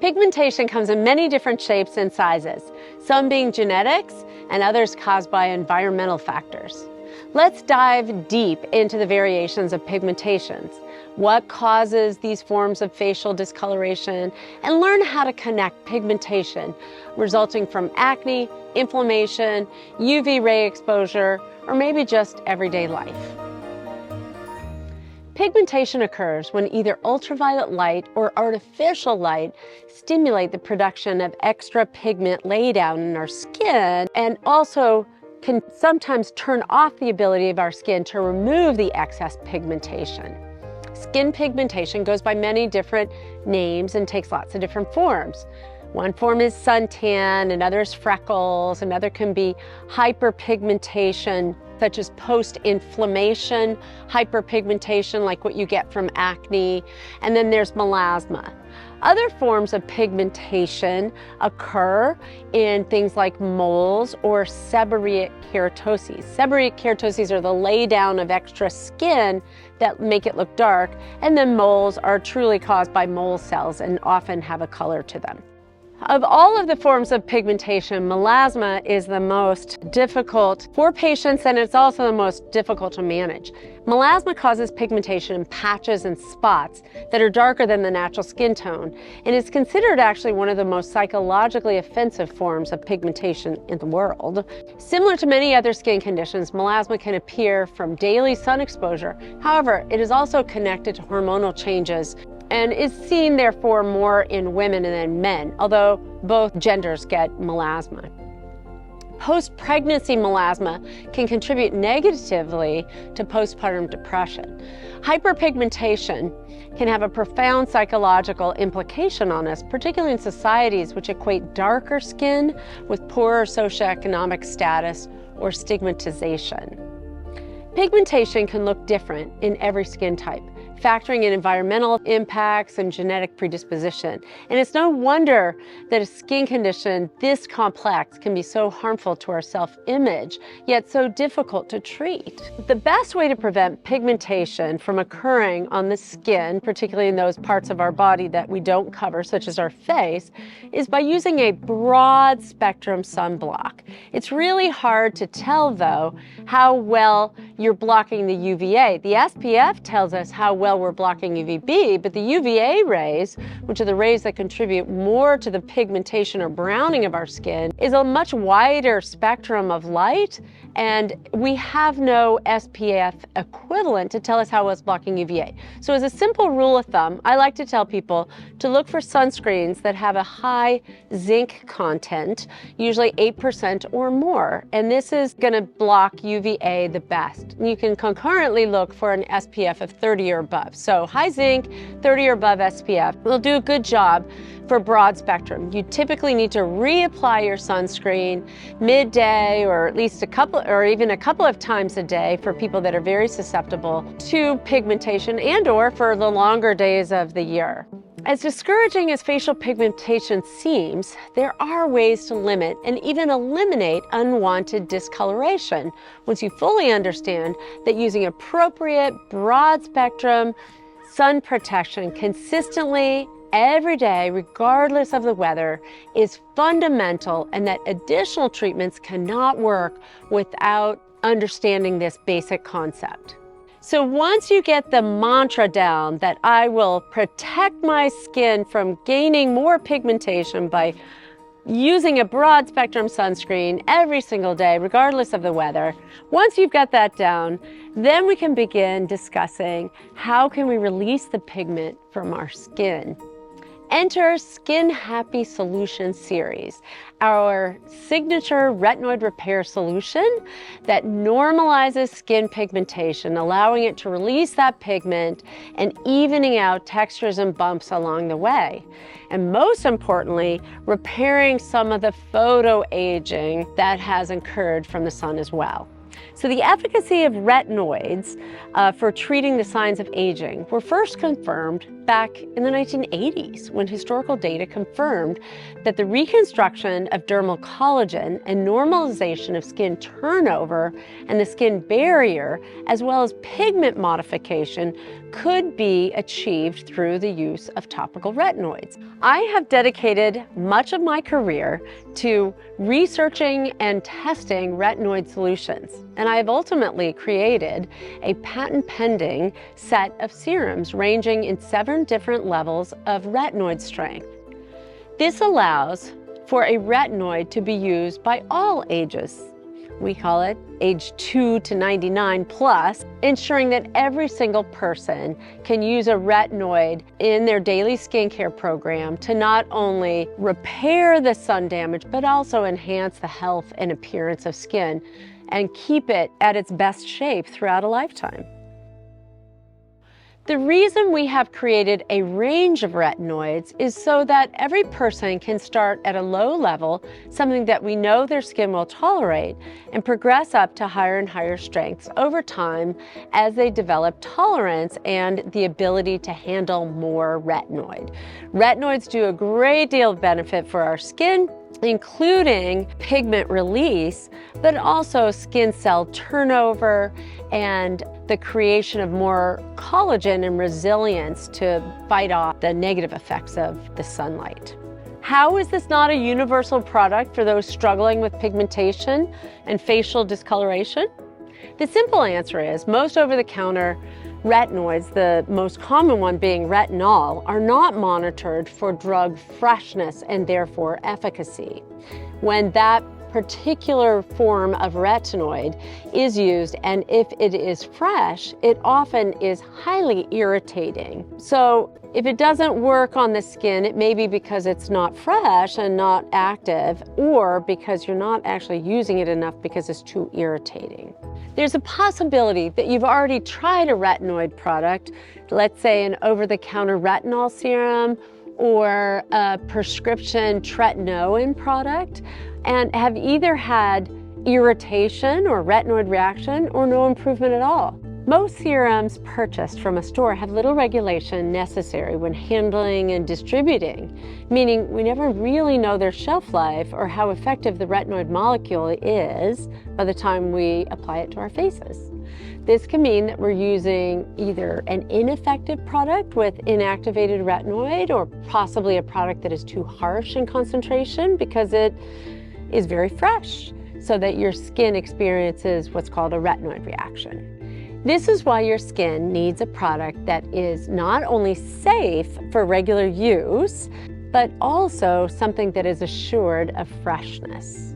Pigmentation comes in many different shapes and sizes, some being genetics and others caused by environmental factors. Let's dive deep into the variations of pigmentations, what causes these forms of facial discoloration, and learn how to connect pigmentation resulting from acne, inflammation, UV ray exposure, or maybe just everyday life. Pigmentation occurs when either ultraviolet light or artificial light stimulate the production of extra pigment laydown in our skin, and also can sometimes turn off the ability of our skin to remove the excess pigmentation. Skin pigmentation goes by many different names and takes lots of different forms. One form is suntan, another is freckles, another can be hyperpigmentation, such as post-inflammation hyperpigmentation, like what you get from acne, and then there's melasma. Other forms of pigmentation occur in things like moles or seborrheic keratoses. Seborrheic keratoses are the laydown of extra skin that make it look dark, and then moles are truly caused by mole cells and often have a color to them. Of all of the forms of pigmentation, melasma is the most difficult for patients, and it's also the most difficult to manage. Melasma causes pigmentation in patches and spots that are darker than the natural skin tone, and is considered actually one of the most psychologically offensive forms of pigmentation in the world. Similar to many other skin conditions, melasma can appear from daily sun exposure. However, it is also connected to hormonal changes and is seen therefore more in women than men, although both genders get melasma. Post-pregnancy melasma can contribute negatively to postpartum depression. Hyperpigmentation can have a profound psychological implication on us, particularly in societies which equate darker skin with poorer socioeconomic status or stigmatization. Pigmentation can look different in every skin type, factoring in environmental impacts and genetic predisposition. And it's no wonder that a skin condition this complex can be so harmful to our self-image, yet so difficult to treat. The best way to prevent pigmentation from occurring on the skin, particularly in those parts of our body that we don't cover, such as our face, is by using a broad spectrum sunblock. It's really hard to tell, though, how well you're blocking the UVA. The SPF tells us how well we're blocking UVB, but the UVA rays, which are the rays that contribute more to the pigmentation or browning of our skin, is a much wider spectrum of light, and we have no SPF equivalent to tell us how well it's blocking UVA. So as a simple rule of thumb, I like to tell people to look for sunscreens that have a high zinc content, usually 8% or more, and this is going to block UVA the best. You can concurrently look for an SPF of 30 or above. So high zinc, 30 or above SPF will do a good job for broad spectrum. You typically need to reapply your sunscreen midday, or at least even a couple of times a day for people that are very susceptible to pigmentation and or for the longer days of the year. As discouraging as facial pigmentation seems, there are ways to limit and even eliminate unwanted discoloration once you fully understand that using appropriate broad spectrum sun protection consistently every day, regardless of the weather, is fundamental, and that additional treatments cannot work without understanding this basic concept. So once you get the mantra down that I will protect my skin from gaining more pigmentation by using a broad spectrum sunscreen every single day, regardless of the weather, once you've got that down, then we can begin discussing how can we release the pigment from our skin. Enter SkinHappy Solution Series, our signature retinoid repair solution that normalizes skin pigmentation, allowing it to release that pigment and evening out textures and bumps along the way. And most importantly, repairing some of the photo aging that has occurred from the sun as well. So the efficacy of retinoids for treating the signs of aging were first confirmed back in the 1980s when historical data confirmed that the reconstruction of dermal collagen and normalization of skin turnover and the skin barrier, as well as pigment modification, could be achieved through the use of topical retinoids. I have dedicated much of my career to researching and testing retinoid solutions, and I have ultimately created a patent-pending set of serums ranging in 7 different levels of retinoid strength. This allows for a retinoid to be used by all ages. We call it age 2 to 99 plus, ensuring that every single person can use a retinoid in their daily skincare program to not only repair the sun damage, but also enhance the health and appearance of skin and keep it at its best shape throughout a lifetime. The reason we have created a range of retinoids is so that every person can start at a low level, something that we know their skin will tolerate, and progress up to higher and higher strengths over time as they develop tolerance and the ability to handle more retinoid. Retinoids do a great deal of benefit for our skin, including pigment release, but also skin cell turnover and the creation of more collagen and resilience to fight off the negative effects of the sunlight. How is this not a universal product for those struggling with pigmentation and facial discoloration? The simple answer is most over-the-counter retinoids, the most common one being retinol, are not monitored for drug freshness and therefore efficacy. When that particular form of retinoid is used, and if it is fresh, it often is highly irritating. So if it doesn't work on the skin, it may be because it's not fresh and not active, or because you're not actually using it enough because it's too irritating. There's a possibility that you've already tried a retinoid product, let's say an over-the-counter retinol serum or a prescription tretinoin product, and have either had irritation or retinoid reaction or no improvement at all. Most serums purchased from a store have little regulation necessary when handling and distributing, meaning we never really know their shelf life or how effective the retinoid molecule is by the time we apply it to our faces. This can mean that we're using either an ineffective product with inactivated retinoid or possibly a product that is too harsh in concentration because it is very fresh, so that your skin experiences what's called a retinoid reaction. This is why your skin needs a product that is not only safe for regular use, but also something that is assured of freshness.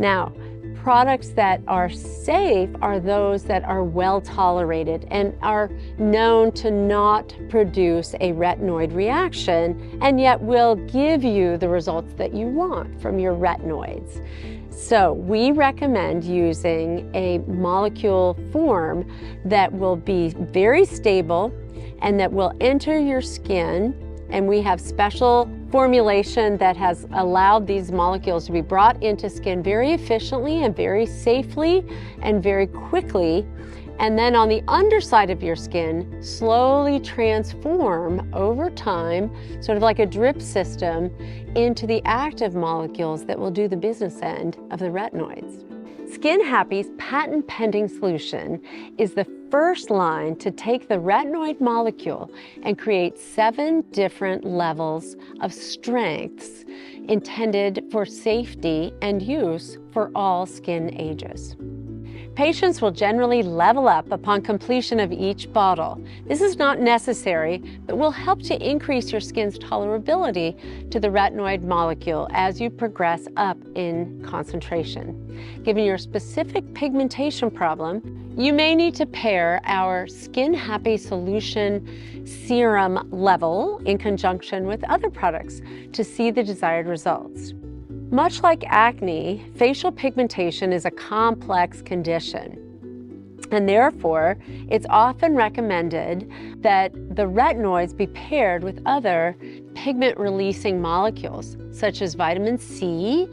Now, products that are safe are those that are well tolerated and are known to not produce a retinoid reaction, and yet will give you the results that you want from your retinoids. So we recommend using a molecule form that will be very stable and that will enter your skin, and we have special formulation that has allowed these molecules to be brought into skin very efficiently and very safely and very quickly, and then on the underside of your skin slowly transform over time, sort of like a drip system, into the active molecules that will do the business end of the retinoids. SkinHappy's patent-pending solution is the first line to take the retinoid molecule and create 7 different levels of strengths intended for safety and use for all skin ages. Patients will generally level up upon completion of each bottle. This is not necessary, but will help to increase your skin's tolerability to the retinoid molecule as you progress up in concentration. Given your specific pigmentation problem, you may need to pair our SkinHappy solution serum level in conjunction with other products to see the desired results. Much like acne, facial pigmentation is a complex condition. And therefore, it's often recommended that the retinoids be paired with other pigment-releasing molecules, such as vitamin C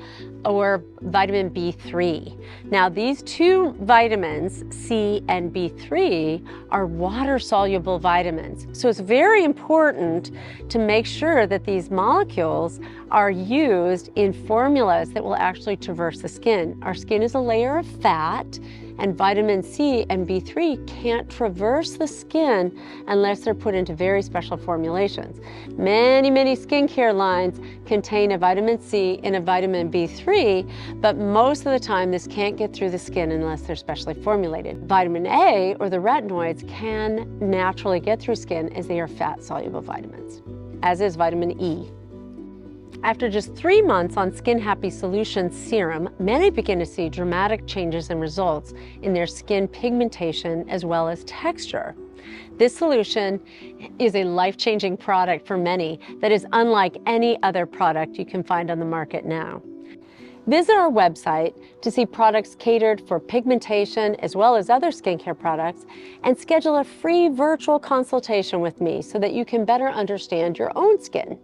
or vitamin B3. Now, these two vitamins, C and B3, are water-soluble vitamins. So it's very important to make sure that these molecules are used in formulas that will actually traverse the skin. Our skin is a layer of fat, and vitamin C and B3 can't traverse the skin unless they're put into very special formulations. Many skincare lines contain a vitamin C and a vitamin B3, but most of the time this can't get through the skin unless they're specially formulated. Vitamin A, or the retinoids, can naturally get through skin as they are fat-soluble vitamins, as is vitamin E. After just 3 months on SkinHappy Solution Serum, many begin to see dramatic changes and results in their skin pigmentation as well as texture. This solution is a life-changing product for many that is unlike any other product you can find on the market now. Visit our website to see products catered for pigmentation as well as other skincare products, and schedule a free virtual consultation with me so that you can better understand your own skin.